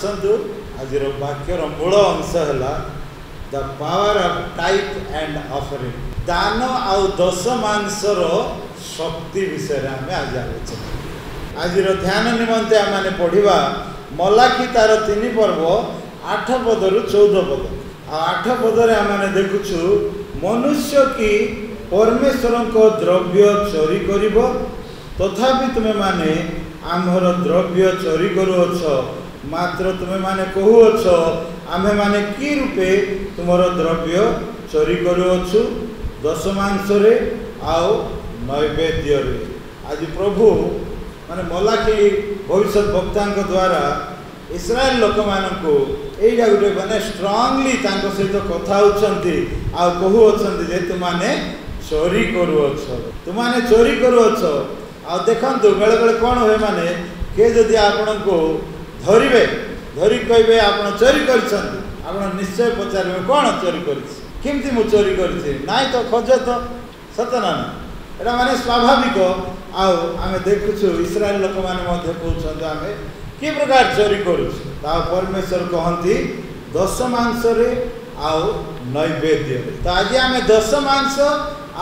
आसतु आज वाक्यर मूल अंश है the power of tithe and offering दान आउ दशमांशर शक्ति विषय आम आज आलोचना आज ध्यान निमंते आम पढ़ा मलाखी तार 3 पर्व 8 पद रु 14 पद 8 पदरे आम देखुछु मनुष्य की परमेश्वर को द्रव्य चोरी करिब तथापि तुमे माने आमर द्रव्य चोरी करुअछ मात्र तुमे माने कहूअछ आमे माने की रूपे तुमर द्रव्य चोरी करुअछु दशमांश रे आओ नैवेद्य रे आज प्रभु माने मलाखी भविष्य वक्ता द्वारा इस्राएल लोक मानू यहीटा गोटे मैंने स्ट्रांगली सहित कथा होती कहूँ जे तुमने चोरी करुअछ तुमने चोरी करुअछ आ देखु बेले बेले कौन हुए माने किए जदि आपण को धरवे धरी कहे आप चोरी कर निश्चय पचारे कौन चोरी करमती मु चोरी करना तो खोज तो सत ना यहाँ माने स्वाभाविक आम देखुचु इस्राएल लोक मैंने कहते आम कि प्रकार चोरी करुँ परमेश्वर कहती दशमांश आउ नैवेद्य तो आज आम दशमांश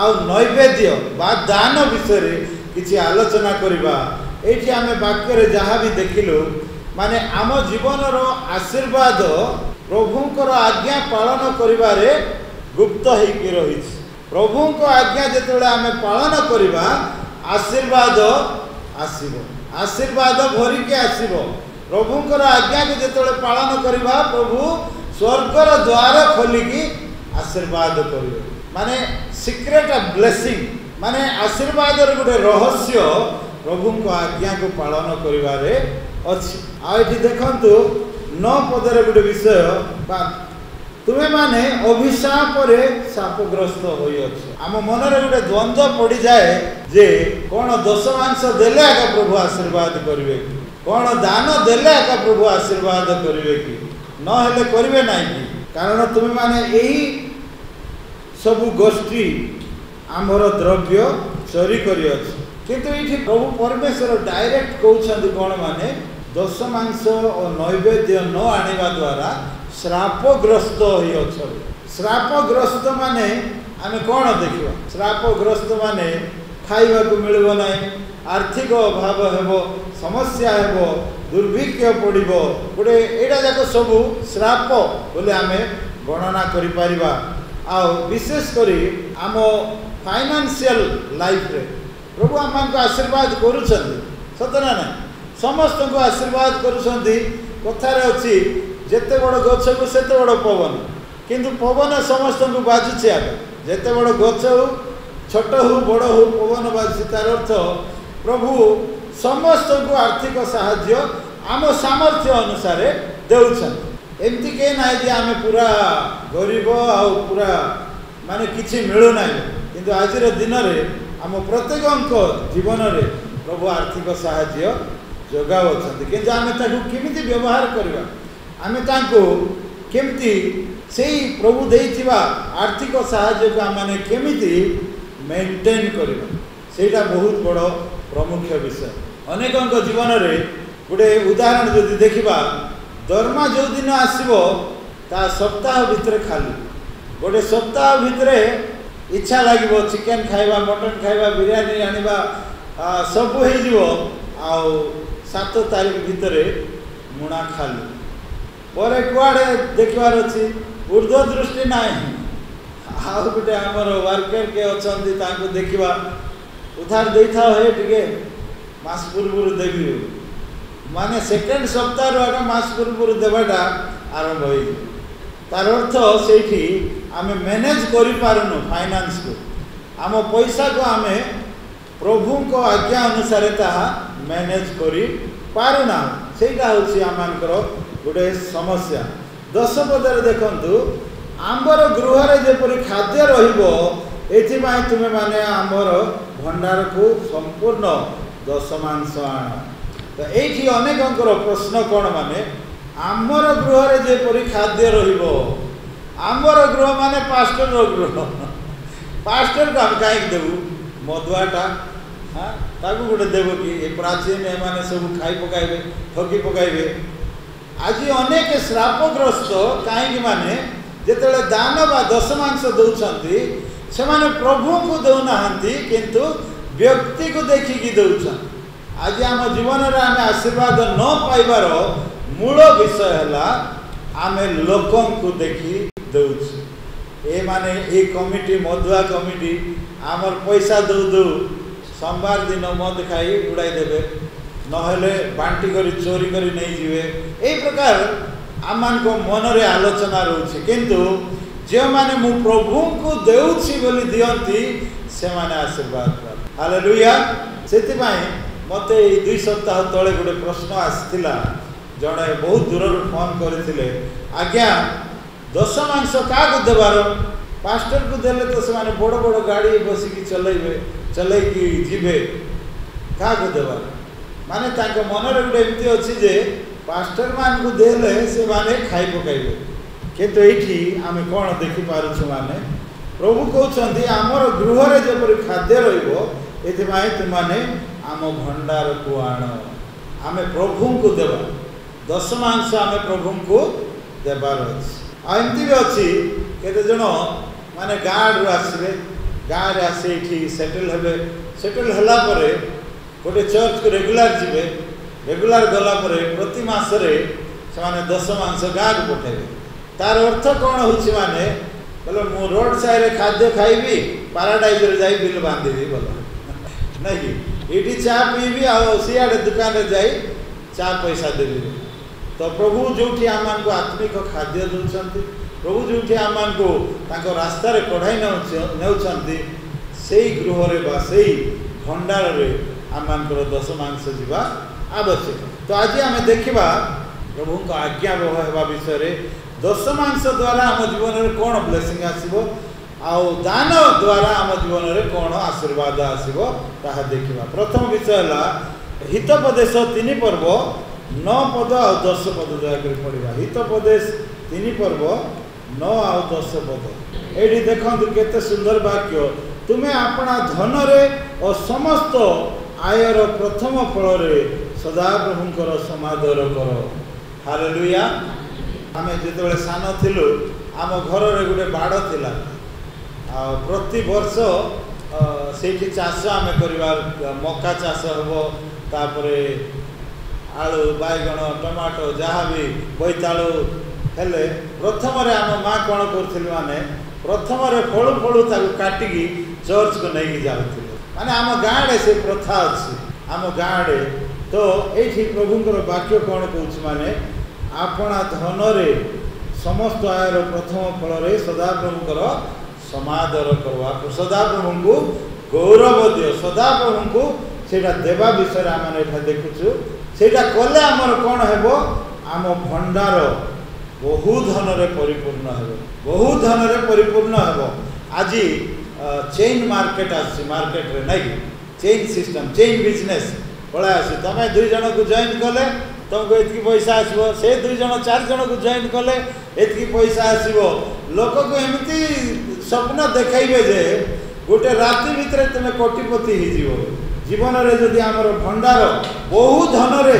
आउ नैवेद्य बा दान विषय किसी आलोचना करवा ये आम वाक्य जहाँ भी देखिलु माने आम जीवन आशीर्वाद प्रभुंकर आज्ञा पालन करिबारे गुप्त होकर रही प्रभु को आज्ञा जिते आम पालन करवा आशीर्वाद आसीबो आशीर्वाद भरिके आसीबो प्रभुंकर आज्ञा को जिते पालन करवा प्रभु स्वर्गर द्वार खोलिकी आशीर्वाद करेंगे माने सीक्रेट ऑफ ब्लेसिंग माने आशीर्वाद गोटे रहस्य प्रभु को आज्ञा को पालन करिवारे अछि आइठी देखंतु 9 पदरे गोटे विषय तुम्हें माने अभिशाप रे शापग्रस्त होई अछि आम मन रे गोटे द्वंद्व पड़ी जाए जे कौन दशमांश देले आका प्रभु आशीर्वाद करिवे कौन दान देले आका प्रभु आशीर्वाद करिवे कि न हेले करिवे नाही कि कारण तुम्हें माने एही सब गोष्ठी आमर द्रव्य चोरी करी अछि किंतु ये प्रभु परमेश्वर डायरेक्ट कहउछन कौन माने दशमांश और नैवेद्य न आनिबा द्वारा श्रापग्रस्त होई अछि श्रापग्रस्त माने आमे कौन देखिबा श्रापग्रस्त माने खाइबा को मिलबो नाही आर्थिक अभाव हेबो समस्या हेबो दुर्भिक्ष पड़िबो गोटे एडा जाक सब श्राप बोले आमे गणना करि परिबा आ विशेष करी आम फाइनेंशियल लाइफ रे प्रभु आम आशीर्वाद करुछंती सत ना ना समस्त को आशीर्वाद करुछंती कथार अच्छी जेते बड़ गछ को सेते बड़ पवन किंतु पवन समस्त को बाजुचे आगे जेते बड़ गछ हो छोट हो बड़ हो पवन बाजुचे तार अर्थ प्रभु समस्त को आर्थिक साहाय्य आम सामर्थ्य अनुसार देउछन एमती के ना जे आम पूरा गरीब आ पूरा माने किछि मिलु नाही किंतु आजिर दिन में आम प्रत्येक जीवन में प्रभु आर्थिक साहाय्य जोगाउछंती किंतु आम ताकू केमिति व्यवहार करबा आम ताकू केमिति सेही प्रभु देइथिबा आर्थिक साहाय्य को आम माने केमिति मेंटेन करबा सेटा बहुत बड़ प्रमुख विषय अनेक जीवन में गोटे उदाहरण जदि देखिबा दरमा जो दिन आसीबो ता सप्ताह भितर खाली गोटे सप्ताह भितर इच्छा लगे चिकेन खाइबा मटन खाइबा बिरयानी आनिबा सब हो 7 तारीख भितर मुणा खाली पर कुआड़े देखबार अच्छी ऊर्ध्व दृष्टि ना आउ गोटे आमर वर्कर के अच्छा देखा उधार दे था टे मास पूर्व देवी माने सेकेंड सप्ताह आगे मास पूर्व देवाटा आरंभ हो तार अर्थ से आम मैनेज कर फाइनान्स को आम पैसा को आम प्रभु को आज्ञा अनुसार ताहा मैनेज करी पारुना सेटा होछि आमानकर गोटे समस्या 10 पदरे देखंतु आंबर गृह रे जेपरि खाद्य रहिबो एथिमाय तुमे माने आंबर भंडार को संपूर्ण दशमांश आण तो एठी अनेकंकर प्रश्न कोन माने आंबर गृह रे जेपरि खाद्य रहिबो आंबर गृह माने पास्टर रो गृह पास्टर को हम काहे देबु मधुआटा हाँ ताकू गोटे देव कि प्राचीन एमाने सब खाई पकाइबे ठगी पकाइबे आज अनेक श्रापग्रस्त कहीं माने जिते दान बा दशमांश दौरान से प्रभु को दौना किंतु व्यक्ति को देखिकी दौन। आज आम जीवन में आम आशीर्वाद न पाइबार मूल विषय है आम लोकों को देखी दौच। ए माने ए कमिटी मधुआ कमिटी आमर पैसा दौ दौ सोमवार दिन मद खाई उड़ाई देवे नहले बांटी करी चोरी करी नहीं जीवे। ए प्रकार आम को मन रे आलोचना रोचे किंतु जो माने मु प्रभु को देउछि बोली दियंती से माने आशीर्वाद प्राप्त। हालेलुया। सेति पई मते 2 सप्ताह तले गोटे प्रश्न आसिथिला जड़े बहुत दूर फोन करथिले आज्ञा दशमांश क्या देवार पास्टर को देले तो से माने बड़ बड़ गाड़ी बसिकी चलैबे चलैकी जीवे क्या देवार माने तांको मन रे गोटे एमती अछि जे पास्टर मान को देले से माने खाई पकाइबे किंतु एठी आमे कोन देखि पारुछु माने प्रभु कहउछंती हमर गृह रे जेपरि खाद्य रहइबो एति माने तुमाने आम भंडार को आण आमे प्रभु को देबा दशमांश आमे प्रभु को देबार अछि। एमती भी अच्छी केते जन माने गाँव आसवे गाँव रे आसे एठी सेटल हेबे सेटल हला परे गोटे चर्च को रेगुलर जीवे रेगुलर गला परे प्रति मास रे से माने दशमांश गाँव को पठेबे। तार अर्थ कौन होछि माने बोले मु रोड साइड रे खाद्य खाइबी पैराडाइज रे जाई बिल बांधीबी बोला नहीं एठी चा पीबी आ सियाडे दुकान रे जाई चा पैसा देबी। तो प्रभु जो आम को आत्मिक खाद्य दौरान प्रभु जो आम को रास्तार कढ़ाई नौकरी से गृह से भंडार आम दशमांश जावा आवश्यक। तो आज आम देखा प्रभु को आज्ञा होगा विषय दशमांश द्वारा आम जीवन में कौन ब्लेसिंग आसो आउ दान द्वारा आम जीवन में कौन आशीर्वाद आसो ताहा देखा। प्रथम विषय है हितोपदेश 3 पर्व 9 पद आ 10 पद दयाकर पढ़ा। हितोपदेश 3 पर्व 9 आ 10 पद ये देखते केते सुंदर वाक्य तुम्हें अपना धन रे और समस्त आयर प्रथम फल रे सदा प्रभुंकर समादर कर। हालेलुया। आमे जेतेबेले सान थिलु आम घर रे गुटे बाड़ थिला आ प्रति वर्ष सेठी चाष आमे करिवार मक्का चाष हबो तापरे आलू बैगण टमाटो जहाँ भी बोईतालू हेले प्रथम आम माँ कौन कर माने प्रथम फलू फलू काटिकी चर्च को नहीं जाऊँ माने आम गाँव से प्रथा अच्छी आम गाँव तो ये प्रभुंर वाक्य कौन कौच माने आपना धन रे समस्त आयर प्रथम फल रे सदा प्रभुंर समादर करवा सदा प्रभु को गौरव दियो सदा प्रभु को सेटा देवा विषय आम देखुचु सेटा कले आमर कौन हेबो आम भंडार बहु धन रे परिपूर्ण हेबो बहु धन रे परिपूर्ण हेबो। आज चेन मार्केट आसी मार्केट रे नहीं चेन सिस्टम चेन बिजनेस पड़ा आसी तमे 2 जन को जॉइन कले तुमको एतकी पैसा आसबो से 2 जन 4 जन को जॉइन कले एतकी पैसा आसबो लोक को एमती स्वप्न देखाइबे जे गोटे राति भितर तुम कोटिपति ही जीवो जीवन रे जदि आमर भंडार बहु धन रे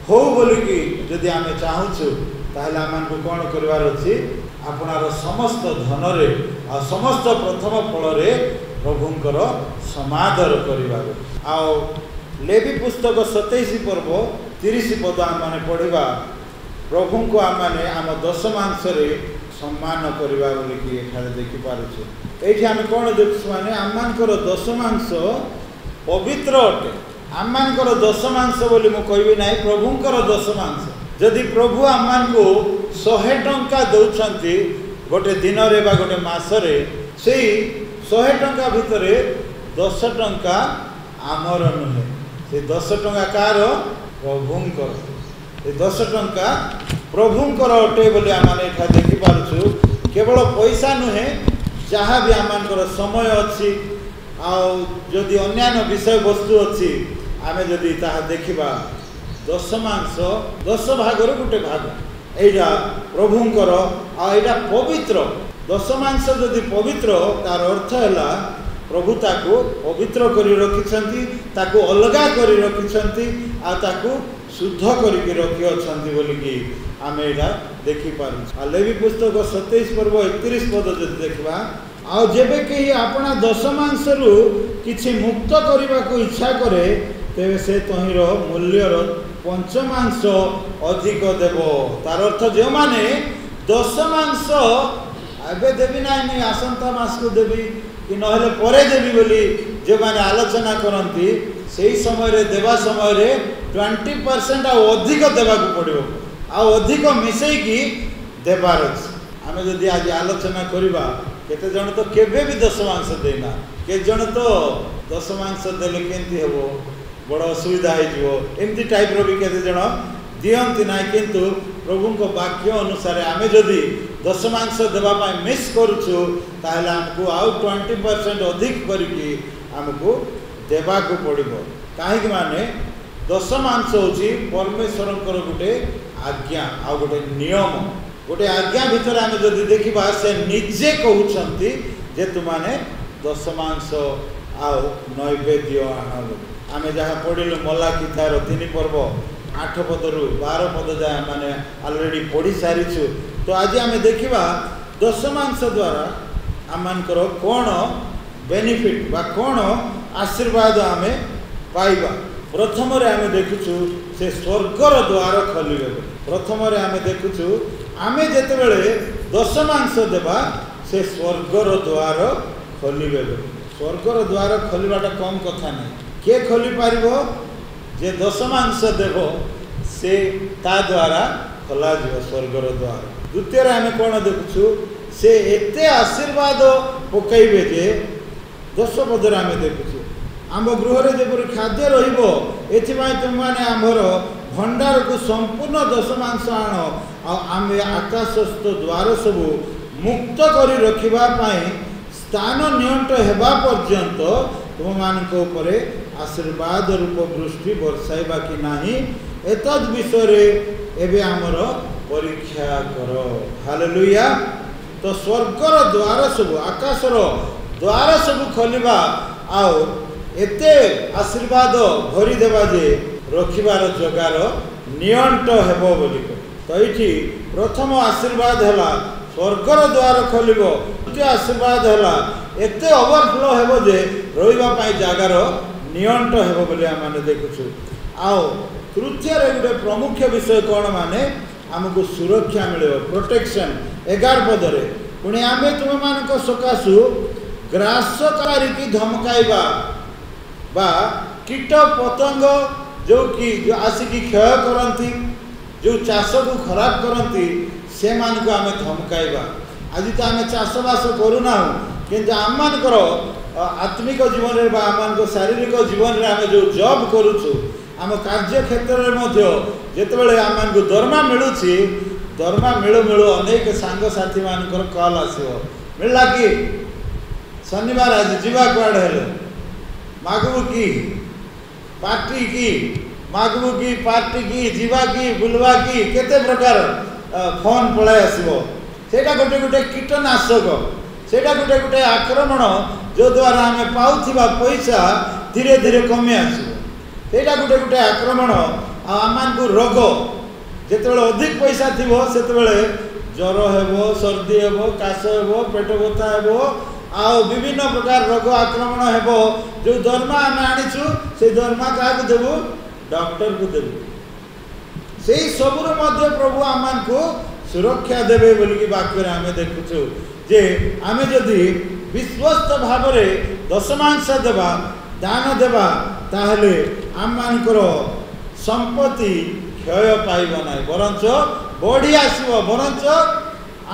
हो बोलिकी जदि आमे चाहूछु ताहले आमान को कोन करवार अछि आपनार समस्त धन रे आ समस्त प्रथम फल रे प्रभुंकर समादर करिवार। आ लेवी पुस्तक 27 पर्व 30 पद आम पढ़ा प्रभु को आम आम दशमांश रे सम्मान करवा बोलिकी एठारे देखि पारुछु। एठी आमे कोन देखछु माने आमानकर दशमांश पवित्र अटे आमानकर दशमांश बोली मु कहबी नाही प्रभुंकर दशमांश जदि प्रभु आमान को 100 टंका दौछंती गोटे दिन रे बा गोटे मास रे सेही 100 टंका भितरे 10 टंका आमर नुहे से 10 टंका कार प्रभुंकर ए 10 टंका प्रभुंकर अटे बोली आमाने एठा देखि पारुछु। केवल पैसा नुहे जहाँ भी आमानकर समय अच्छी आदि अन्य विषय वस्तु अच्छी आमे जदि ताहा देखिबा दशमांश 10 भागर गोटे भाग एटा प्रभुंकर आइटा पवित्र दशमांश जदि पवित्र तार अर्थ है प्रभु ताको पवित्र करी रखिछंती ताको अलगा करी रखिछंती आ ताको शुद्ध करके रखी अछंती बोलिकी आमे एटा देखि पारु। लेवी पुस्तक 27 पर्व 31 पद जदि देखबा आ जेबे कहीं अपना दशमांशरू किछि मुक्त करने को इच्छा करे तेरे से तहिर मूल्यर पंचमांश अधिक देव। तार अर्थ जो माने दशमांश एबे देवी ना नहीं आसंता मास को देवी कि नहले परे देवी बोली जो माने आलोचना करती से समय रे देवा समय रे 20% अधिक देवा को पड़ो आ अधिक मिसेकी देवार आमे जदि आज आलोचना करबा केते जन तो केबे भी दशमांश देना के जन तो दशमांश देले केंती हेबो बड़ असुविधा हो एमती टाइप रो भी केते जन दियंती ना किंतु प्रभु को वाक्य अनुसार आमे जदि दशमांश देवा पाए मिस करूछु ताहले हमको आउ 20% अधिक करके हमको देवा को पड़िबो। काहे माने दशमांश होची परमेश्वरंकर गुटे आज्ञा आ गुटे नियम गोटे आज्ञा भितर आमे जदि देखिबा से निजे कहउछंती जे तुमाने दशमांश आ नैवेद्य आनब। आमे जहाँ पढ़िलु मलाकी तार 3 पर्व 8 पदरु 12 पद जाए माने ऑलरेडी पढ़ी सारिछु। तो आज आमे देखिबा दशमांश द्वारा आमनकर कोन बेनिफिट बा कोन आशीर्वाद आमे पाइबा। प्रथम रे आमे देखुछु से स्वर्गर द्वार खोलिबे। प्रथम रे आमे देखुछु आमे जेतेबेले दशमांश देबा से स्वर्गर द्वार खोलिबे। स्वर्गर द्वार खोलिबाटा कम कथा नहीं। के खोली पारिबो जे दशमांश देबो से ता द्वारा खोला जीव स्वर्गर द्वार। द्वितीय रे आमे कोन देखुछु से एते आशीर्वाद पकाइबे जे 10 पदर आमे देखुछु आम गृह रे जेपरि खाद्य रहिबो एथिमाय तुमने आमर भंडार को संपूर्ण दशमांश आण आ आमे आकाशस्थ द्वार सब मुक्त करी रखिबा पाई स्थान नियंट हेबा पर्यंत तुम मानक उपरे आशीर्वाद रूप वृष्टि बरसाइबा कि नाही एतद विषय एबे आमर परीक्षा करो। हालेलुया। तो स्वर्गर द्वार सब आकाशर द्वार सब खोलिबा आ एते आशीर्वाद भरी देबा जे रखिबार जगार नियंट हेबो बोली। तो ये प्रथम आशीर्वाद है स्वर्गर द्वार खोलिबो। द्वितीय आशीर्वाद है एते ओवरफ्लो हेबो जे रहिबा पाई जगार नियंट हेबो बोली आमे देखुछु। आओ तृतीय रे गोटे प्रमुख विषय कौन माने आमको सुरक्षा मिले प्रोटेक्शन 11 पदरे पुणी आमे तुम मानक सकाशु ग्रासकारी की धमकाइबा बा कीट पतंग जो कि जो आसिकी क्षय करती जो चाष को खराब करती से मान को आमे धमकाइबा। आज तो आमे चाषबास करूना किंतु आमମାନଙ୍କର आत्मिक जीवन रे बा आमनको शारीरिक जीवन रे आमे जो जॉब करूछु आम कार्य क्षेत्र रे मध्य जेतेबेले आमनको दरमा मिलुछि दरमा मिलु मिलु अनेक सांग साथी मानकर कॉल आसीबो मिलला कि शनिवार आज जीवा क्वाड हेले मागबू की पार्टी की मागबू की पार्टी की जीवा की बुलवा की केते प्रकार फोन पळाय आसीबो सेटा गोटे गोटे कीटनाशक सेटा गोटे गोटे आक्रमण जो द्वारा हमें पाउथिबा पैसा धीरे धीरे कमी आसीबो सेटा गोटे गोटे आक्रमण आमान को रोग जेतेबेले अधिक पैसा थिबो सेतेबेले ज्वर हेबो सर्दी हेबो काश हेबो पेट बथा हेबो आओ विभिन्न प्रकार रोग आक्रमण हेबो जो दरमा आम आनीचु से दरमा क्या देवु डॉक्टर को देवु से सबुर मध्य प्रभु आमान को सुरक्षा देवे बोलिकी वाक्य आम देखुचु जे आमे जदि विश्वस्त भाव में दशमांश देवा दान देवा ताहले आम मानकर संपत्ति क्षय पाइब ना बरंच बढ़ी आसब बरंच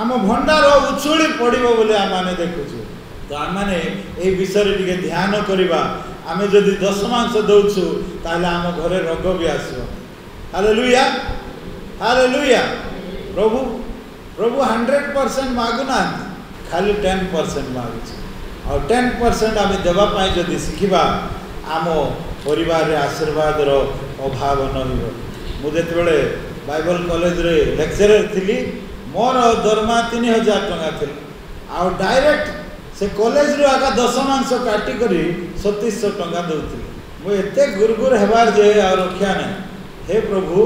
आम भंडार उछुली पड़ो बोले आम मैंने देखुचु। तो आम मैंने ये विषय टे ध्यान करवा आम जदि दशमांश दौचु ताहले आम घरे रोग भी आसब। Hallelujah hallelujah. प्रभु प्रभु 100% मागुना खाली 10% मागुच और 10% आम देवाई जदि शिखा आम परिवार आशीर्वाद अभाव न मुझे बाइबल कॉलेज रे लेक्चरर थी मोर दरमा 3000 टंका थी आ डायरेक्ट से कॉलेज रो आका दशमांश काटिक 3700 टंका दौली मुझे गुरगुर हेबार जे आ रक्षा ना हे प्रभु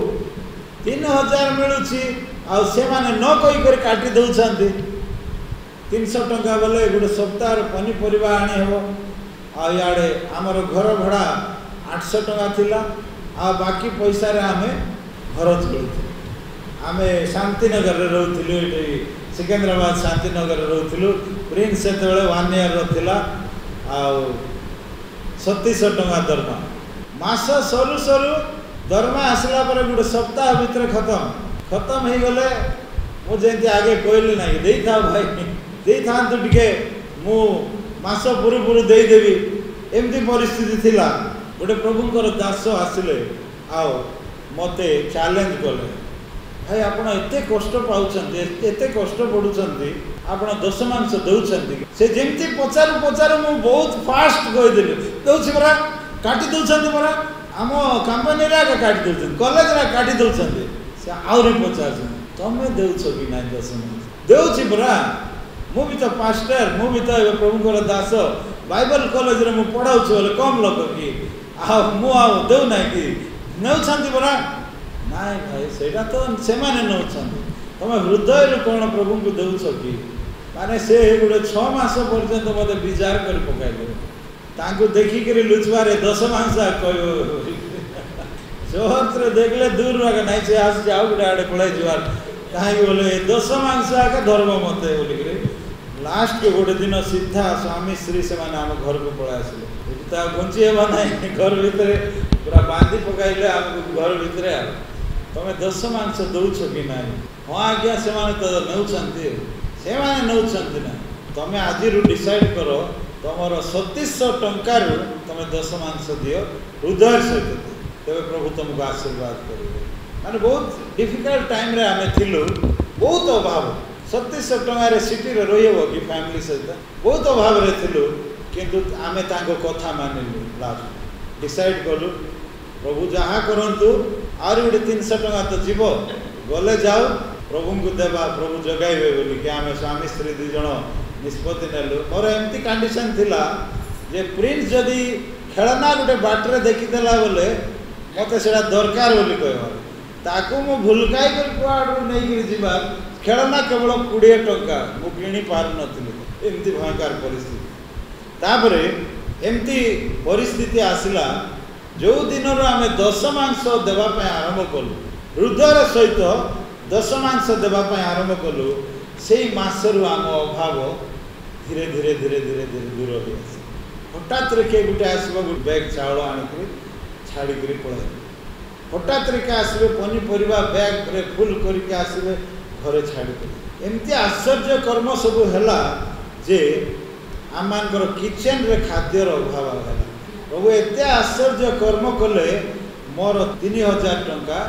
3000 मिलूची आ से माने न कही कर काटी दउछंती 300 टंका बोले गोटे सप्ताह पनीपरिया आनी हो आ याडे आमर घर भड़ा 800 टंका थिला आ बाकी पैसा रे आमे घर चलुथि आमे शांतिनगर रे रहउथिलु एठी सिकंदराबाद शांतिनगर रे रहउथिलु प्रिंस से 1 ईयर रो थिला आ 3700 टंका दरमा मास सरू सरू दरमा आसला पर गोटे सप्ताह भीतर खत्म हो गले मु जेंति आगे कहली ना दे था भाई दे था तो टिके मु मास पुरु पुरु दे देबी एमती परिस्थिति थिला गोटे प्रभुंकर दास आसिले आओ मते चैलेंज कले भाई आपण एते कष्ट पाउछन्ते एते कष्ट पडुछन्ते आपण 10 मांस दउछन्ते से जेमती पचारू पचारू मु बहुत फास्ट कहि देली दउछि बरा काटी दउछन्ते बरा आम कंपनी रे काटी दउछन्ते कॉलेज रे काटी दउछन्ते से आउरी पचारू तमे देउछ कि ना 10 मांस देउछि बरा मु भी तो पास्टर मु भी तो प्रभुंकर दास बाइबल कॉलेज रे मु पढाउछ बोले कम लोक कि आ मु आ देउ ना कि नउछन्ते बरा नाई भाई सेटा तो से माने नउछन्ते तमे हृदय रे कोन प्रभु को देउछ कि माने से गुडे 6 मास पर्यंत मते विचार कर पकाइले तांको देखि के लुचवारे 10 मास कयो जोहत्र देखले दूर रगा नाही से आस जाओ गुडे आडे पळाई जुवार काहे बोले 10 मास का धर्म मते बोली के लास्ट के गोटे दिन सीधा स्वामी श्री से माने हम घर को पळा आसले ता गुंची हेबा नाही घर भीतर पूरा बांधी पकाइले हम घर भीतर आ तमे 10 मांस दउछ कि नाही हां आज्ञा से माने तो नउछन्ते से माने नउछन्ते ना तमे आज रु डिसाइड करो तमरो 3700 टंका रु तमे 10 मांस दियो हृदय से तबे प्रभु तुमको आशीर्वाद करिवे माने बहुत डिफिकल्ट टाइम रे हमें थिलु बहुत अभाव 3700 टंका रे सिटी रे रहिबो कि फैमिली सहित बहुत अभाव रे थिलु किंतु आमे तांको कथा मानिलु लास्ट डिसाइड करू प्रभु जहाँ करंतु आर गोटे 300 टंका तो जीव गले जाओ प्रभु को देवा प्रभु जगाइबे बोली कि आमे स्वामी स्त्री दु जण निष्पत्ति नेलु और एमती कंडीशन थिला जे प्रिंस जदी खेलना गोटे बाटरे देखि देला बोले मते सेडा दरकार बोली कहबा ताकू मु भुलकाई कर कुआडू नै गिर जीवा खेलना केवल 20 टंका मु किणी पार नथिलु एमती भयंकर परिस्थिति तापरे एमती परिस्थिति आसिला जो दिन आम 10 मांस देवाई आरंभ कलु हृदय सहित 10 मांस देवाई आरंभ कलु से मासरू आम अभाव धीरे धीरे धीरे धीरे धीरे दूर हो हठात रे गोटे आसब गोटे बैग चाउल आनिक छाड़ी पड़े हठात रे आसबे पनीपरिया बैग रे फुल करके आसबे घरे छाड़ी एमती आश्चर्य कर्म सब है जे आम किचेन रे खाद्यर अभाव है प्रभु एते आश्चर्य कर्म कले मोर 3000 टंका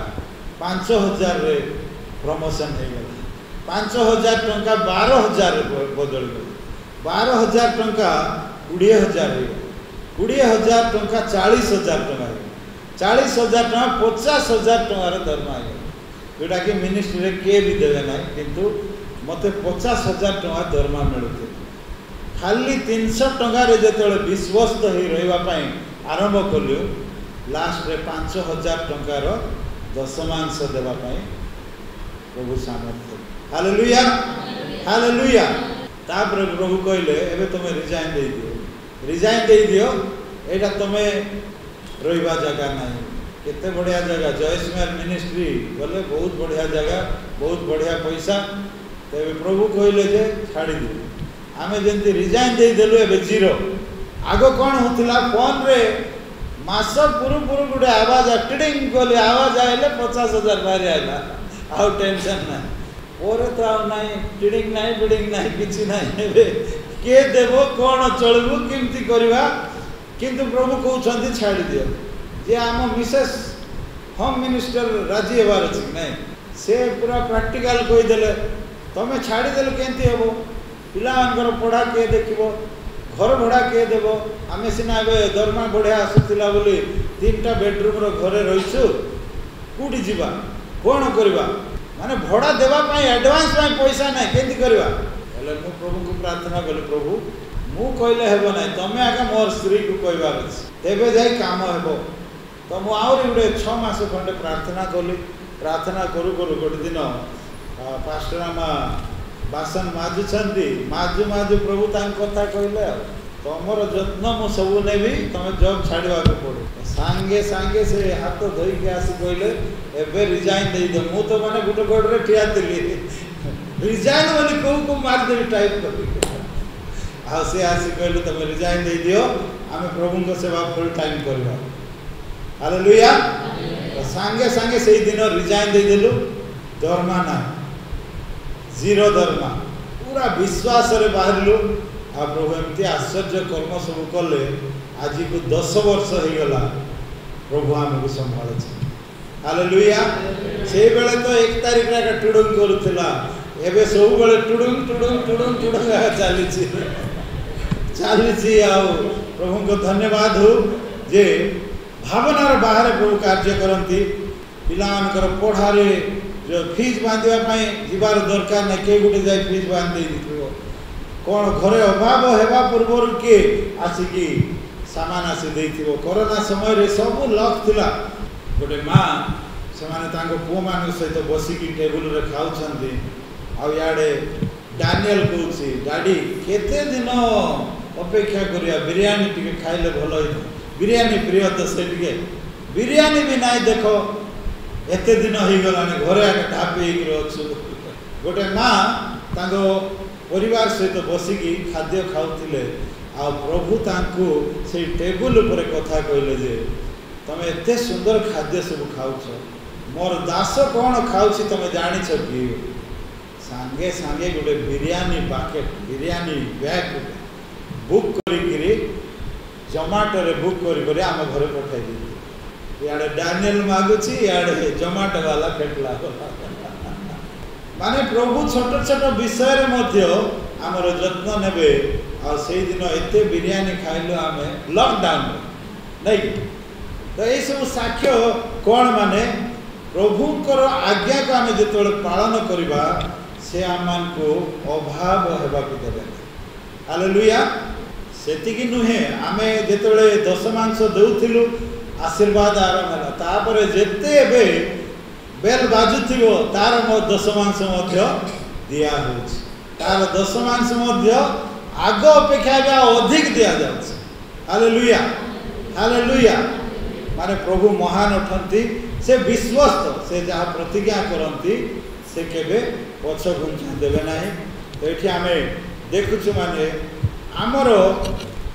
5000 रे प्रमोशन हो गला 5000 टंका 12000 बदल गला 12000 टंका 20000 हो 20000 टंका 40000 टंका 40000 टंका 50000 टंका रे दरमा हो जोटा कि मिनिस्ट्री रे के भी देवे ना किंतु मते 50000 टंका दरमा मिलुते खाली 300 टंका रे जेतले विश्वस्त हो रहिबा पई आरंभ कलु लास्ट रे 5000 टंका रो 10 मांस देबा पई प्रभु सामर्थ्य हालेलुया हालेलुया तापर प्रभु कहले एबे तुमे रिजाइन दे दियो एटा तुमे रहिबा जगह नाही केते बढ़िया जगह जयस्मर मिनिस्ट्री बोले बहुत बढ़िया जगह बहुत बढ़िया पैसा तेबे प्रभु कहले जे छाड़ी दे आमे जंती रिजाइन दे देलु एबे जीरो आगो कोन होतिला फोन रे मास पुरु पुरु गुडे आवाज टिडिंग कोले आवाज आइले 50000 बाहर आइला आउ टेंशन ना ओरे तो आ नाही टिडिंग नाही बिडिंग नाही किछि नाही एबे के देबो कोन चलबो किमती करबा किंतु प्रभु कहउछंती छाड़ी दियो जे आम मिसेस होम मिनिस्टर राजी हेबार अछि नहीं से पूरा प्रैक्टिकल कहि देले तमे छाड़ी देले केंती हेबो पिलामानकर पढ़ा किए देखो घर भड़ा किए देव आम सीना दरमा बढ़िया आसूला बोली 3टा बेडरूम घरे रहीछु कौटी जीवा कौन करवा माने भड़ा देवाई एडवांस पैसा ना केंती करवा हेले मु प्रभु को प्रार्थना कली प्रभु मु कहले हेबो ना तमे आगे मोर स्त्री को कहबार अछि तेबे जाई काम हेबो तो मुझे आहरी गोटे 6 मास खंडे प्रार्थना कली। प्रार्थना करू करू गोटे दिन पास्टर आमा बासन माजुंट माजु माजु प्रभु कथा कहले तुमर जत्न मु सब नेबी तुम जॉब छाड़ा पड़ो सांगे सांगे से हाथ धोईक आसी कहले एबे रिजाइन दे दो। मु तो माने गोटे गोड़े ठिया थी रिजाइन बोली कौ कौ मारदेवी टाइप कर से आसी कहले तुम रिजाइन दे दियो आम प्रभु को सेवा फुल टाइम करवा। हालेलुया। सांगे सांगे से दिन रिजाइन दे देलु। दरमा ना जीरो दरमा पूरा विश्वास रे बाहरलु। आ प्रभु एमती आश्चर्य कर्म सब कले आज को 10 वर्ष हो गला प्रभु आमको संभाल। हालेलुया। से बेले तो 1 तारीख रे टुडुंग करूला एबे सब बेले टुडुंग टुडुंग टुडुंग टुडुंग चली चली आ प्रभु को धन्यवाद हो जे भावनार बाहर प्रभु कार्य करती। पिलांकर पढ़ारे जो फीस बांधवा जीवार दरकार ना के गोटे जाए फीस बांधे कौन घरे अभाव हेबा पूर्वर किए आसिकी सामान आसी देइथिबो। कोरोना समय रे सब लॉक थिला। गोटे माँ से पुओ मान सहित बसिकी टेबुल रे खाउछंती। आ याडे डानियल कहूँ डाडी केते दिन अपेक्षा करिया बिरयानी टिके खाइले भल होइतो। बिरयानी प्रिय तो से टिके बिरयानी भी नाई देखो एते दिन हो गलानी घरे आके ढापी अच्छु। गोटे माँ तांको परिवार सहित बसिकी खाद्य खाऊले आ प्रभु तांको से टेबुल उपरे कथा कहले जे तमे एते सुंदर खाद्य सब खाउछ मोर दास कौन खाउछि तमे जानिछ कि। सांगे सांगे गोटे biryani packet biryani bag book करी जोमाटो रे बुक करी आम घर पठाई दी। याडे डानियल मागुछि याडे जोमाटो वाला फेटला माने प्रभु छोट छोट विषय रे मध्य आमर जत्न नेबे। आ से दिन एते बिरयानी खाइलो आमे लॉकडाउन नहीं तो ये सब साक्ष्य कौन माने प्रभुंकर आज्ञा को आमे जेतोले पालन करिबा से आमान को अभाव हेबा को देबे। हालेलुया। सेतिकी नुहे आमे जेतोले दशमांश देउथिलु आशीर्वाद आरंभ होला तापरे जेते बे बेल बाजुथिबो तार दशमांश मध्य दिया होछ। तार दशमांश मध्य आग अपेक्षा अधिक दिया जाउछ। हालेलुया। हालेलुया। माने प्रभु महान अटंती से विश्वस्त से जहाँ प्रतिज्ञा करती से केबे पछ घुंचा देवे ना। तो ये आम देखुचु माने आमर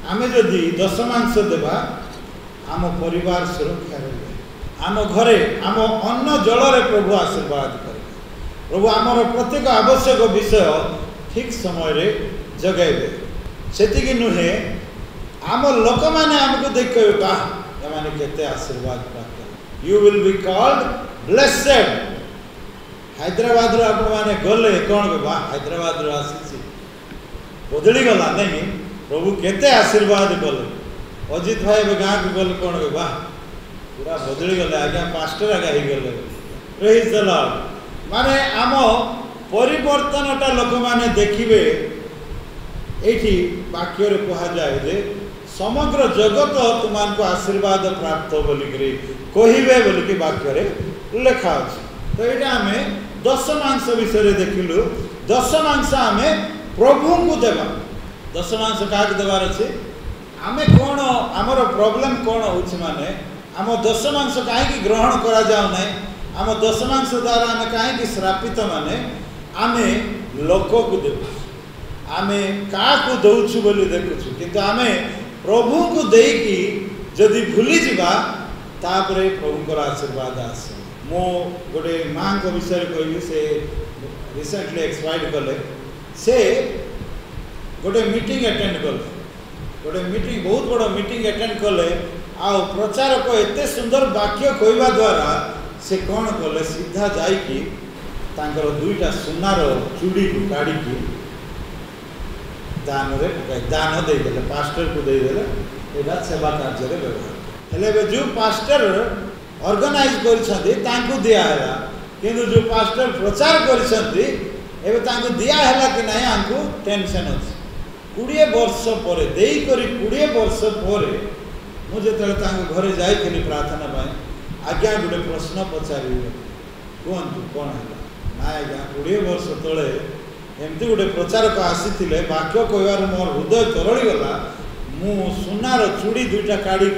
आमे जदि दशमांश देवा आम परिवार सुरक्षा रहे। आम घरे आम अन्न जल रे प्रभु आशीर्वाद करे। प्रभु आमर प्रत्येक आवश्यक विषय ठीक समय रे जगाइबे। सेतिकी नुहे आम लोक माने आमको देख वाह एमाने केते आशीर्वाद प्राप्त। You will be called blessed. Hyderabad रो आप माने गले कोन वाह हैदराबाद रो आसी बदली गला नहीं प्रभु केते आशीर्वाद कले। अजित भाई गाँ को गल कौन वाह पूरा बदली गले आज्ञा पास्टर आज्ञा ही गले। Praise the Lord. माने आम परिवर्तनटा लोक माने देखिबे। एठी वाक्य रे कहा जाए जे समग्र जगत तुमको आशीर्वाद प्राप्त बोलिकरी कहिबे बोलिकी वाक्य रे लिखा अछि। तो एटा आमे दशमांश विषय देखिलु। दशमांश आमे प्रभु को देवा। दशमांश काक देवार अछि आमे कोन आमर प्रॉब्लम कोन होछि माने आम दशमांश काहे ग्रहण करा जाउ नै। आम दशमांश द्वारा आमे काहे श्रापित माने आमे लोक को देबु। आमे का को दउछु बोली देखुछु किंतु आमे प्रभु को देकी जदि भूली जीवा तापरे प्रभुंकर आशीर्वाद आसे। मो गोटे माँ को विषय कहबी से रिसेंटली एक्सपायर्ड कले। से गोटे मीटिंग अटेंड कले। गोटे मीटिंग बहुत बड़ मीटिंग अटेंड कले। आ प्रचारक एते सुंदर वाक्य कहवा द्वारा से कौन कले सीधा जाइकी तांकर दुईटा सुनार चूड़ी को काढ़ी दान रे दान दे देले पास्टर को दे देले। एटा सेवा कार्य रे व्यवहार हेले जो पास्टर ऑर्गेनाइज करछथि तांको दिया हैला किंतु जो पास्टर प्रचार करछथि एबे तांको दिया हैला कि नाही आंको टेंशन अछि। 20 वर्ष परे देई करी 20 वर्ष परे मुझे घरे जाइली प्रार्थना पाई आज्ञा गोटे प्रश्न पचारि कहतु कौन है ना आज्ञा 20 वर्ष तले एमती गोटे प्रचारक आसी वाक्य कहवार मोर हृदय तरली गला मु सुनार चूड़ी 2टा काढ़ी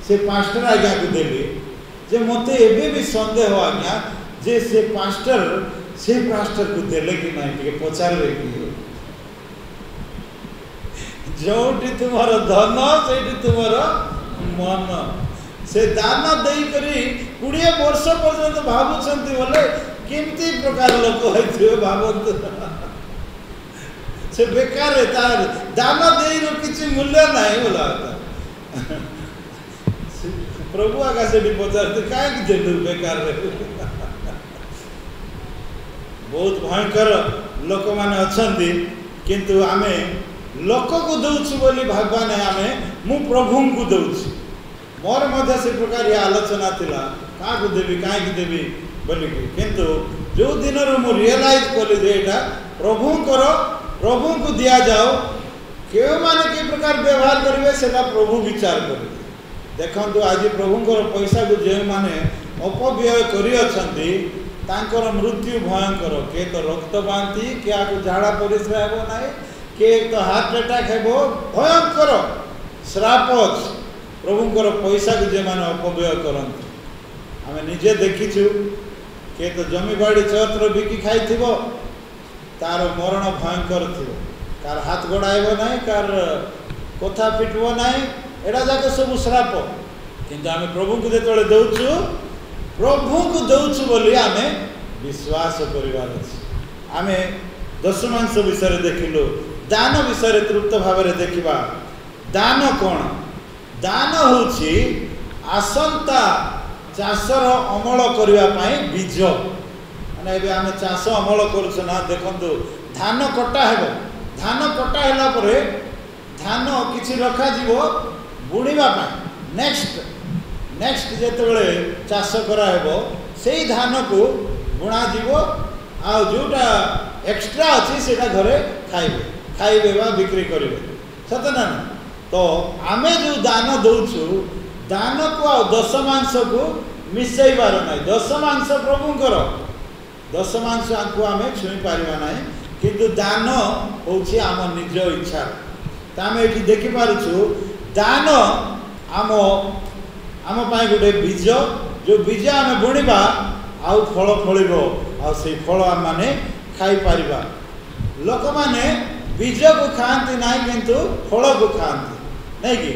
से पास्टर आज्ञा को देली जे मते एबे भी संदेह आज्ञा जे से पास्टर को देले कि नहीं टिके पचारे कि जोटी तुम्हार धन से तुम्हार मन से दान देई करी 20 वर्ष पर्यंत भावुछंती बोले केमती प्रकार लोक होइथिबे भावंत से बेकार है तार दान देई रो किछि मूल्य नहीं बोला प्रभु आगा से भी पचारते काहे कि बेकार रे बहुत भयंकर लोक माने अछंती किंतु आमे लोक को दउछु बोली भगवान आमे मु प्रभु को दउछु मोर मध्य से प्रकार ये आलोचना थिला का को देबी काहे कि देबी बोली किंतु जो दिन रो मु रियलाइज करले जे एटा प्रभु को दिया जाओ केउ माने के प्रकार व्यवहार करिवे सेला प्रभु विचार करिवे देखंतु आज प्रभु को पैसा को जे माने अपव्यय करि अछंती तांकर मृत्यु भयंकर के तो रक्त बांती के आको झाड़ा परिस्रा हेबो नाही के तो हार्ट अटैक हेबो भयंकर श्राप प्रभुंकर पैसा को जे माने अपव्यय करंती आमे निजे देखिछु के तो जमी बाड़ी चत्र बिकी खाइथिबो तार मरण भयंकर थिबो कार हाथ गोड़ाइबो नाही कार कथा पिटबो नाही एडा जाके सब श्राप किंतु आमे प्रभु को जेतले दउछु प्रभु को दउछु बोली आमे विश्वास करिवार अछि आमे दशमांश विषय देखिलो दान विषय तृप्त भाव में देखा दान कौन दान होछि आसंता चाषर अमल करने बीज माने एबे आमे चाष अमल करूछ ना देखंतु धान कटा हेबो धान कटा हैला परे धान किछि रखा जीवो बुणीबा पाई नेक्स्ट जेतेबेले चाष करा हेबो सेही धान को बुणा जीवो आ जोटा एक्स्ट्रा अच्छी सेटा घरे खाइबे बा बिक्री करिवे सत ना तो आमे जो दान दउछु दान को आ दशमांश को मिसैबार ना दशमांश प्रभुंकर दशमांश को आमे छुई पारिबा ना किंतु दान होछि आम निज इच्छा तामे एठी देखि पारुछु दान आम पाई गोटे बीज जो बीज आमे बुणीबा आउ फल फलिबो आ से फल आम माने खाई पारिबा लोक माने बीज को खाती ना किंतु फल को खाती नहीं कि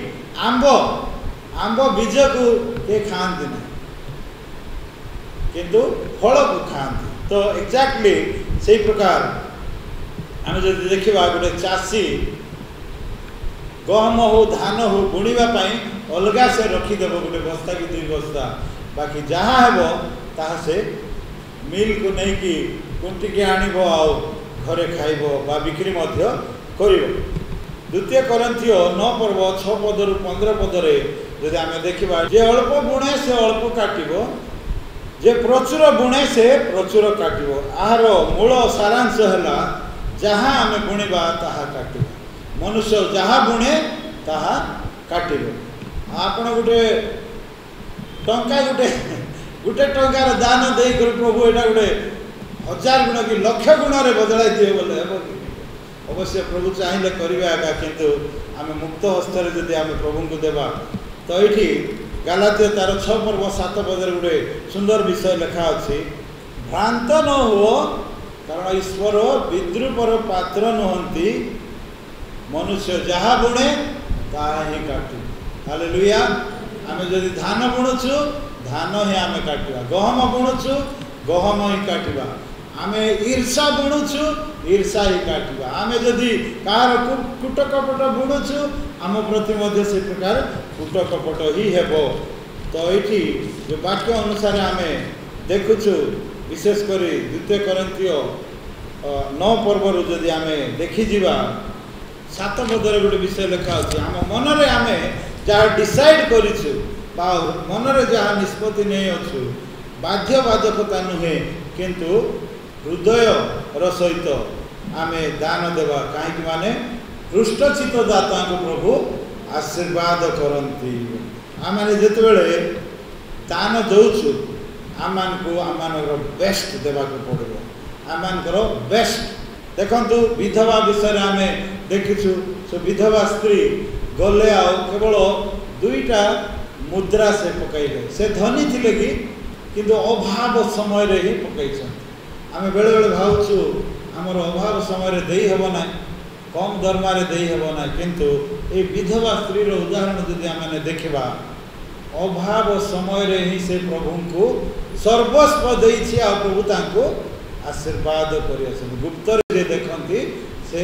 आंब बीज को के खाती ना किंतु फल को खाती तो एक्जाक्टली से प्रकार आम जो देखा गोटे चाषी गहम हो धान हो बुणीबा पाई अलगा से रखीदेव गोटे बस्ता कि 2 बस्ता बाकी जहाँ हेबो ताहा से मिल को नहीं कि कुंटिके आनिबो आउ घरे खाइबो बा बिक्री मध्य करिबो। 2 कोरिन्थियो 9 पर्व 6 पदरु 15 पदरे यदि आमे देखिबा जे अल्प बुणे से अल्प काटिबो जे प्रचुर बुणे से प्रचुर काटिबो आहार मूल सारांश हैला जहाँ आमे बुणीबा ताहा काटिबो मनुष्य जहाँ बुणे ताहा काटिबो। आपण गोटे टंका गोटे टंकार दान दे प्रभु एटा गोटे 1000 गुण कि लक्ष गुण रे बदलाई दिए बोले हेबो कि अवश्य प्रभु चाहिए करिवे आगा किंतु आमे मुक्त हस्तर जदि आमे प्रभु को देबा तो एठी गालातिया तार 6 पर्व 7 पदर गोटे सुंदर विषय लिखा अछि भ्रांत न हो कारण ईश्वर विद्रूपर पात्र नहंती मनुष्य जहाँ बुणे ताहा ही काटु हालेलुया। आमे जदि धान बुणुछु धान ही आमे काटिबा गहम बुणुछु गहम ही काटिबा आमे ईर्षा बुणुछु ईर्षा ही काटिबा आमे जदि कार कुट कपट बुणुछु आम प्रति मध्य से प्रकार कुट कपट ही हेबो। तो एठी जो वाक्य अनुसार आमे देखुछु विशेष करी 2 कोरिन्थियो 9 पर्व जदि आमे देखि जीवा 7 पदर गोटे विषय लिखा अछि आम मन रे आमे जहाँ डिसाइड करिछु बा मन रे जहाँ निष्पत्ति नहीं अच्छु बाध्य बाधकता नुहे किंतु हृदय र सहित आमे दान देवा कहीं माने हृष्टचित्त दाता को प्रभु आशीर्वाद करती आम जिते दान दौचु आम बेस्ट देवाक पड़ो आमर बेस्ट देखु विधवा विषय आम देखीचु से विधवा स्त्री गले आ केवल 2टा मुद्रा से पकईले से धनी थिले कि किंतु अभाव समय रे ही पकई आम बेले बेले भावुँ आमर अभाव समय देई हेब ना कम दरमार देई हेब ना किंतु ये विधवा स्त्री उदाहरण जदि आम देखा अभाव समय रे ही से प्रभु को सर्वस्व देइछि आ प्रभु तांको आशीर्वाद करि आछन गुप्त रे देखंती से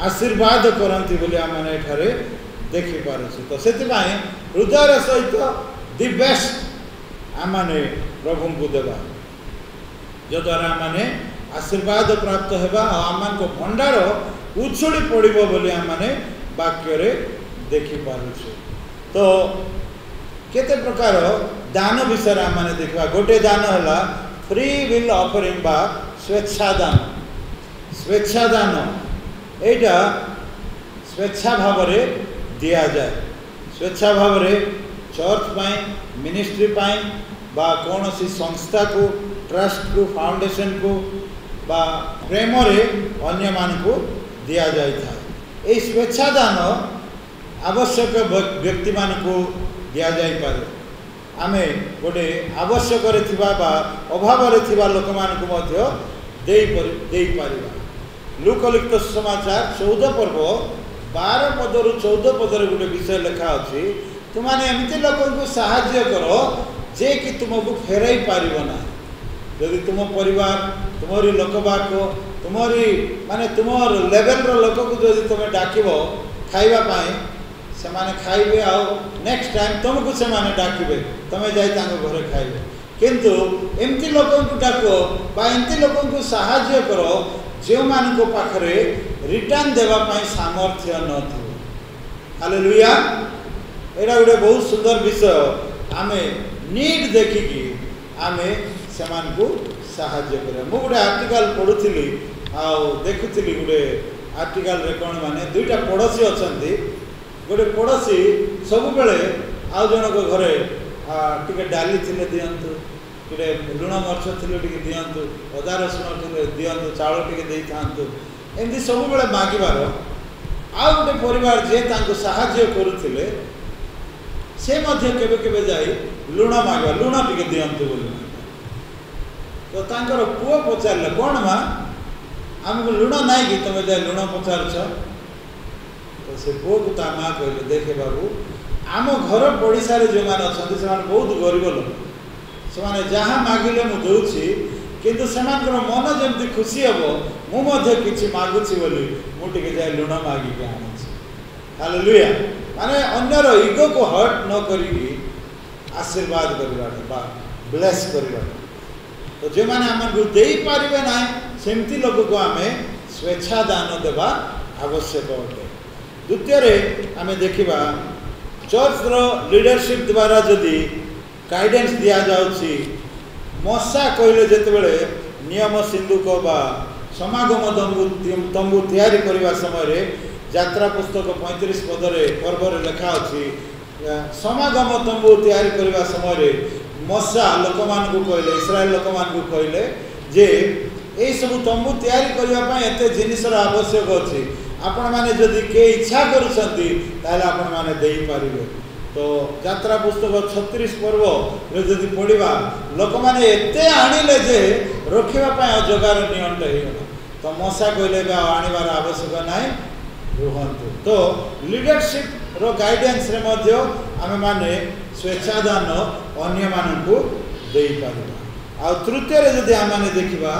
आशीर्वाद करंती बोली आम एठारे देखि पारछु तो सेति पई हृदय सहित दि बेस्ट आम प्रभु को देवा जद्वारा आम आशीर्वाद प्राप्त हेबा आम भंडार उछुड़ी पड़िबो बोली आम वाक्य रे देखि पारछु तो केते प्रकार दान विषय आम देखा गोटे दान है फ्री विल ऑफरिंग बा स्वेच्छादान स्वेच्छादान एटा स्वेच्छा भाव रे दिया जाए स्वेच्छा भाव रे चर्च पाई मिनिस्ट्री पाई बा कौन सी संस्था को ट्रस्ट को फाउंडेशन को बा प्रेम रे अन्य मान को दिया जाए था ये स्वेच्छादान आवश्यक व्यक्ति मान को दिया जाई पारे आमे गोटे आवश्यक रे थिबा बा अभाव रे थिबा लोक मान को मध्य देई परिबा लूकलिखित समाचार 14 पर्व 12 पदरु 14 पदर गोटे विषय लिखा अछि तुमाने एमिति लोक को सहाय्य करो जे कि तुमको फेराई पारिबो ना यदि तुम परिवार तुम्हारी लोकबाक तुम्हारी माने तुमर लेवल रो लोक को यदि तुम डाकिबो खाइबा पाए से माने खाइबे आ नेक्स्ट टाइम तुमको से माने डाकिबे तमे जाई तांको घरे खाइबे किंतु एमती लोक को डाको बा एमती लोक को सहाय्य करो जो मान को पाखरे रिटर्न देवा पाई सामर्थ्य न थो हालेलुया एरा गोटे बहुत सुंदर विषय आमे नीड देखिकी आमे समान को सहाय्य करे मु गोटे आर्टिकल पढुथिली आ देखुथिली गोटे आर्टिकल रे कोन माने 2टा पड़ोसी अछंती गोटे पड़ोसी सब बेले आउ जनक घरे टिके डाली थिले दियंतु टिके लुण मर्च थिले टिके दियंतु अदा रसुण थिले दियंतु चाउल टिके देई थांतु एमती सब बेले मागिबार आउ गोटे परिवार जे तांको सहाय्य करूथिले से मध्य केबे केबे जाई लुण मागवा लुण टिके दियंतु बोली तो तांकर पुओ पचारले कोन मा हमको लुण नाइ कि तमे जाई लुण पचारछ तो से पुओ को ता मां कहले देखे बाबू आम घर पड़िशा जो मैंने अच्छा से बहुत गरीब लोक से जहाँ मागिले मु दूसरी किंतु से मन जमी खुशी हम मुझे किसी मागुची बोली मुझे जाए लुण मागिक आनी हालेलुया माने अन्यर इगो को हर्ट न करी आशीर्वाद करवा ब्लेस करवा तो जो मैंने आमको दे पारे ना सेमती लोक को आम स्वेच्छा दान देवा आवश्यक अटे द्वितीय आम देखा चर्च रो लीडरशिप द्वारा जदि गाइडेंस दिया जाउछि मशा कहले जेतेबेले नियम सिंधुक बा समागम तंबू तैयारी करबा समय रे यात्रा पुस्तक 35 पदरे पर्व रे लिखा अछि समागम तंबू तैयारी करबा समय रे मशा लोक मान को कहले इस्राएल लोक मान को कहले जे ए सब तंबू तैयारी करबा पय एते जिनिस रो आवश्यक अछि आपण माने जदि के इच्छा करूछंती ताले आपण माने देई पारिबे तो यात्रा पुस्तक 36 पर्व रे जदि पढिबा लोक माने एते आनिले जे रखिबा पय जगार नियंट हेगला तो मशा कहले बा आनिबार आवश्यक नाही रुहंतु तो लीडरशिप रो गाइडेंस रे मध्य आमे माने स्वेच्छादान अन्य मानकु देई पारिबा आ तृतीय रे जदि आमे माने देखिबा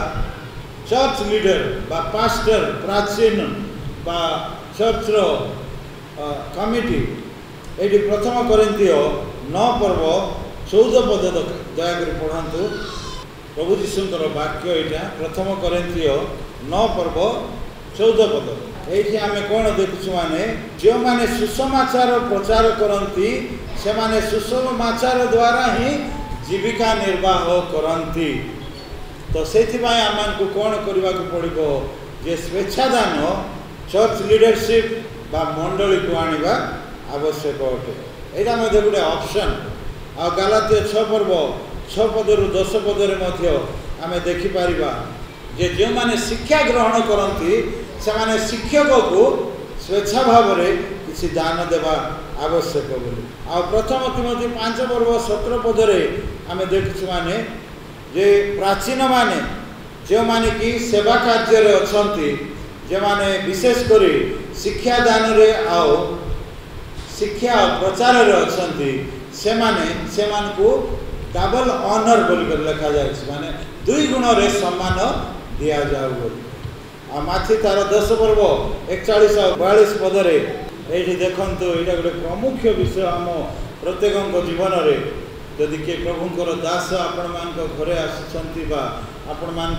चर्च लीडर बा पास्टर प्राचीन बा चर्च रो कमिटी ये प्रथम कोरिन्थिय 9 पर्व 14 पद दयाकर पढ़ंतु प्रभु जीशुंकर वाक्य यहाँ प्रथम कोरिन्थिय 9 पर्व 14 पद ये आम कौन देखु माने जो माने सुसमाचार प्रचार करती से माने सुसमाचार द्वारा ही जीविका निर्वाह करती तो से आमको कौन करने को पड़ो जे स्वेच्छादान चर्च लीडरशिप बा मंडली को आनिबा आवश्यक अटे यहाँ गोटे ऑप्शन आ गलातीय 6 पर्व 6 पदरु 10 पदरे आम देखिपर जे जो माने शिक्षा ग्रहण करती से माने शिक्षक को स्वेच्छा भाव में किसी दान देवा आवश्यक बोली आ प्रथम तिमोथी 5 पर्व 17 पदरे आम देखु माने जे प्राचीन माने जो माने कि सेवा कार्य रे अछंती जे माने विशेषकर शिक्षा दान रे आओ शिक्षा प्रचार रे अछंती से माने सेमान को डबल ऑनर बोल लिखा जाए माने 2 गुण रे सम्मान दिया जाऊ बोली आ माथि तार 10 पर्व 41 और 42 पदरे ये देखंतु यहाँ गोटे प्रमुख विषय आम प्रत्येक जीवन रे यदि किए प्रभुंकर दास आपण मान घरे आसुचंती बा आपण मान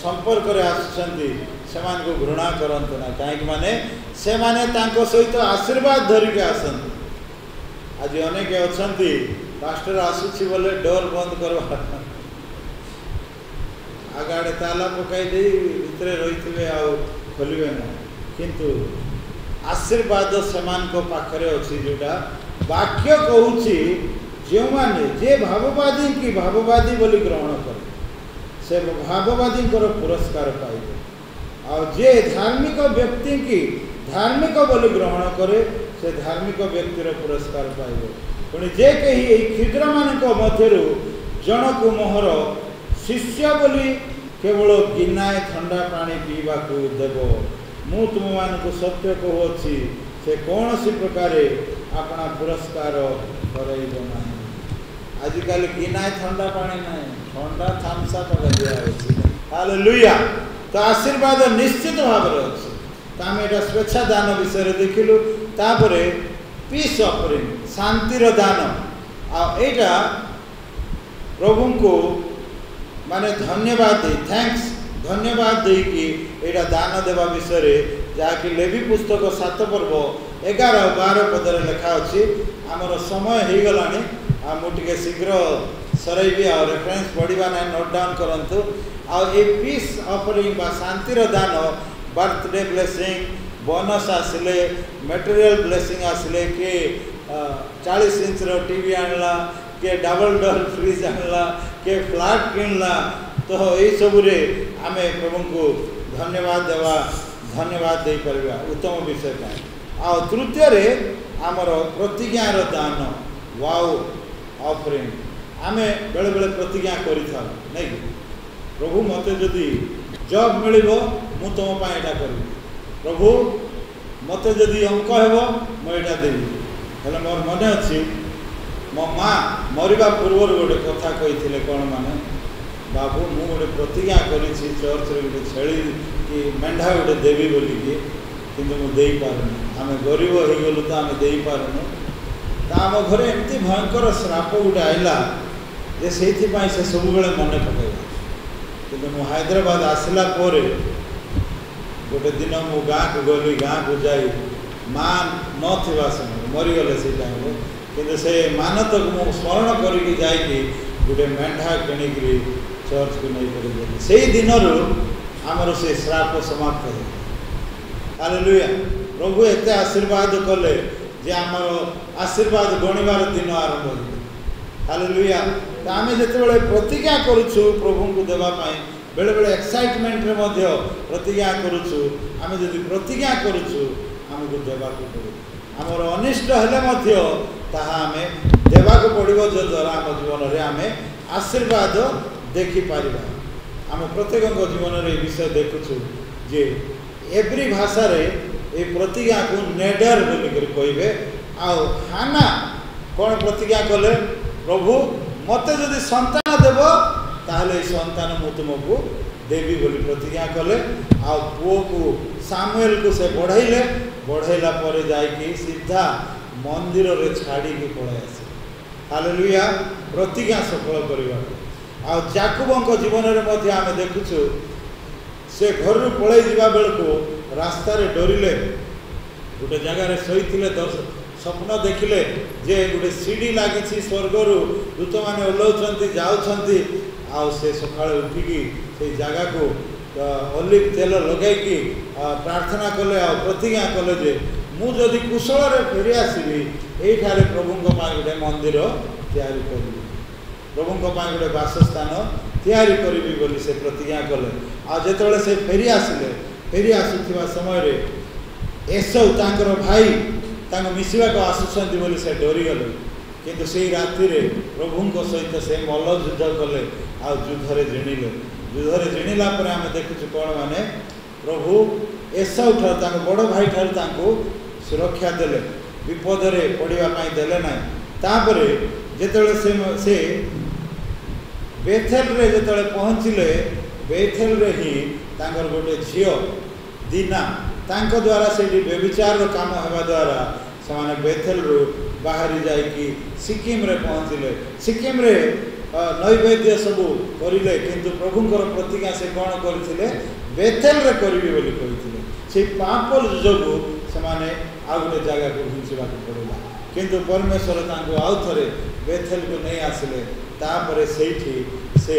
संपर्क रे आसुचंती सेमान को घृणा करंतु ना काहे माने से माने तांको सहित आशीर्वाद धरिके आसंती आज अनेक अछंती पास्टर आसुची बोले डोर बंद करवा आगाड़े ताला पकाई दे भितर रही आ खोलिए ना किंतु आशीर्वाद सेमान को पाखरे अच्छी जोटा वाक्य कहूँ जो माने जे भाववादी की भाववादी बोली ग्रहण करे से भाववादी पुरस्कार पाइबे आ जे धार्मिक व्यक्ति की धार्मिक बोली ग्रहण करे से धार्मिक व्यक्तिर पुरस्कार पाइबे पुणी जे कही क्षुद्र मान मध्य जन को मोहर शिष्य बोली केवल गिनाए ठंडा पानी पीवा को देव मु तुम मान को सत्य कहूँ से कौन सी प्रकार अपना पुरस्कार करब ना आजिकल गिनाए ठंडा पानी ना ठंडा थामसा पका दिया हालेलुया तो आशीर्वाद निश्चित भाव में अच्छे तो आम यहाँ स्वेच्छा दान विषय देखिलु तापरे पीस ऑफरिंग शांतिर दान आटा प्रभु को माने धन्यवाद दे थैंक्स धन्यवाद दे कि एटा दान देवा विषय जहाँकि लेवी पुस्तक 7 पर्व 11 और 12 पदर लिखा अच्छी आमर समय हो गलानी मुझे शीघ्र सरइबी आ रेफरेंस पढ़ा ना नोट डाउन करंतु आ पीस ऑफरिंग बा शांतिर दान बर्थडे ब्लेसिंग बोनस आसिले मटेरियल ब्लेसिंग आसिले के 40 इंच रो टीवी आणला के डबल डोर फ्रिज आणला के फ्लैट किनला तो यही सबुरे आम प्रभु को धन्यवाद देवा धन्यवाद दे परिबा उत्तम विषय का आ तृतीय रे आमर प्रतिज्ञार दान वाओ ऑफरिंग आमे बेले बेले प्रतिज्ञा करिथा नहीं प्रभु मते जदि जॉब मिलिबो मु तुम पा एटा करी प्रभु मते जदि अंक हेबो मु एटा देबी हेले मोर मन अछि मो माँ मरिबा पूर्व गोटे कथा कही कौन माने बाबू मु गोटे प्रतिज्ञा करी चर्च रे गोटे छेली कि मेंढा गोटे देवी बोलिकी किंतु मु देई पारुनी आम गरीब हो गलु तो आम देई पारुनु तो आम घरे एमती भयंकर श्राप गोटे आइला जे से सब बेले मन पकेगा किंतु मु हैदराबाद आसला पोरे गोटे दिन मु गाँ को गली गाँ को जाई माँ नथिबा समय मरीगले से टाइम किंतु से मानत को स्मरण करके जाइए गोटे मेंढा किणिक चर्च को नहीं पड़ी से दिन आमर से श्राप समाप्त हो हालेलुया प्रभु एते आशीर्वाद कले जे आमर आशीर्वाद गणिबार दिन आरंभ हो हालेलुया तो आम जिते प्रतिज्ञा करुछु प्रभु को देवा बेले बेले एक्साइटमेंट रे मध्य प्रतिज्ञा करुछु आम जदि प्रतिज्ञा करुछु आमको देवा को पड़े आमर अनिष्ट हेले मध्य ताहा आमे देवा को पड़ो जो द्वारा आम जीवन में आम आशीर्वाद देखिपर आम प्रत्येक जीवन में विषय देखुचु जे एवरी भाषा रे ए प्रतिज्ञा को नेडर बोलिक कहे आउ हाना कौन प्रतिज्ञा कले प्रभु मते जदि संतान देव ताहले संतान मु तुमको देवी बोली प्रतिज्ञा कले आ पुओ को सामुएल को से बढ़ाइले बढ़ाइला पर जाइकी सीधा मंदिर रे छाड़ी के पळाय आसे हालेलुया प्रतिज्ञा सफल करबा आ याकूबक जीवन रे मध्ये आमे देखुछु से घर रु पळाई जिबा बेल को रास्ता रे डरिले गोटे जगह रे सहीथिले स्वप्न देखिले जे गोटे सीढ़ी लगी स्वर्ग दूत मैंने ओह्लाउछंती जाउछंती आ से सकाळे उठिकी से जगह को ऑलिव तेल लगाई प्रार्थना कले आ प्रतिज्ञा कले जे मुझे कुशल फेरी आसबि ये प्रभु गोटे मंदिर तैयारी करी प्रभु गोटे बासस्थान तैयारी करी बोली से प्रतिज्ञा कले आते से फेरी आसिले फेरी आसुवा समय एसौ तांकर भाई मिसवा को आसुंच बोली से डरीगले किंतु से राति प्रभु सहित से मल्ल युद्ध कले आ युद्धरे जिणिले युद्धरे जिणिला आम देखुचु कौन माने प्रभु एसौ ठार बड़ भाई ठार सुरक्षा देले विपदरे पड़ाई देले ना तापर जिते से बेथेल रे जिते पहुँचले बेथेल रे ही तांकर गोटे झील दीना तांको द्वारा से व्यभिचार काम होगा द्वारा से बेथेल रु बाहरी जाइकी सिक्किम रे पहुँचले सिक्किम रे नैवेद्य सबू करिले किंतु प्रभुंकर प्रतिज्ञा से कौन करथिले बेथेल रे करिवे बोली कहिथिले से पाप जोगु से आ गोटे जगह को घुंचवा पड़ा किंतु परमेश्वर तांको आउ थरे बेथेल को नहीं आसिले तापर सेठी से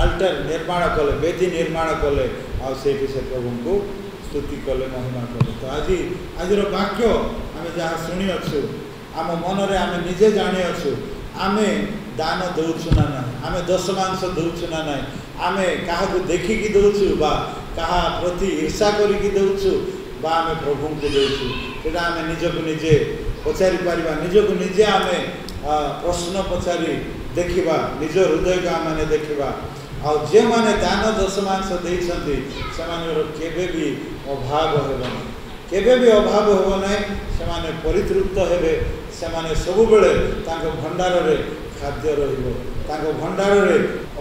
आल्टर निर्माण कले वेदी निर्माण कले आ सेठी से प्रभु को स्तुति कले महिमा कले तो आज वाक्य आम जहाँ शुणी अच्छु आम मन रे आम निजे जानी अच्छु आम दान दौचु ना ना आम दशमांश दौचु ना ना आम क्या देखिकी दौचु बा क्या प्रति ईर्षा करिकी दौचु बा आम प्रभु को दौचु से आम निजक निजे पचारि पारिबा निजक निजे आम प्रश्न पचारि देखिबा निज हृदय को आम देखिबा आ जे माने दान दशमांश देइछन्ति सेमानर केबे भी अभाव हेबो केबे भी अभाव हेबो नै सेमाने परितृप्त हेबे सेमाने सब बेले तांको भंडार रे खाद्य रहिबो तांको भंडार रे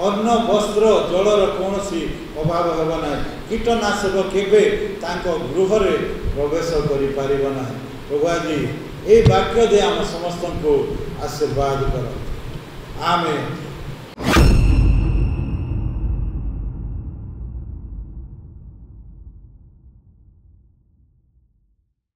अन्न वस्त्र जलर कोनोसी अभाव हेबो नै कीटनाशक केबे तांको गृह रे प्रवेश करि पारिबो नै प्रभु जी ए वाक्य दे आम समस्त को आशीर्वाद कर आमेन।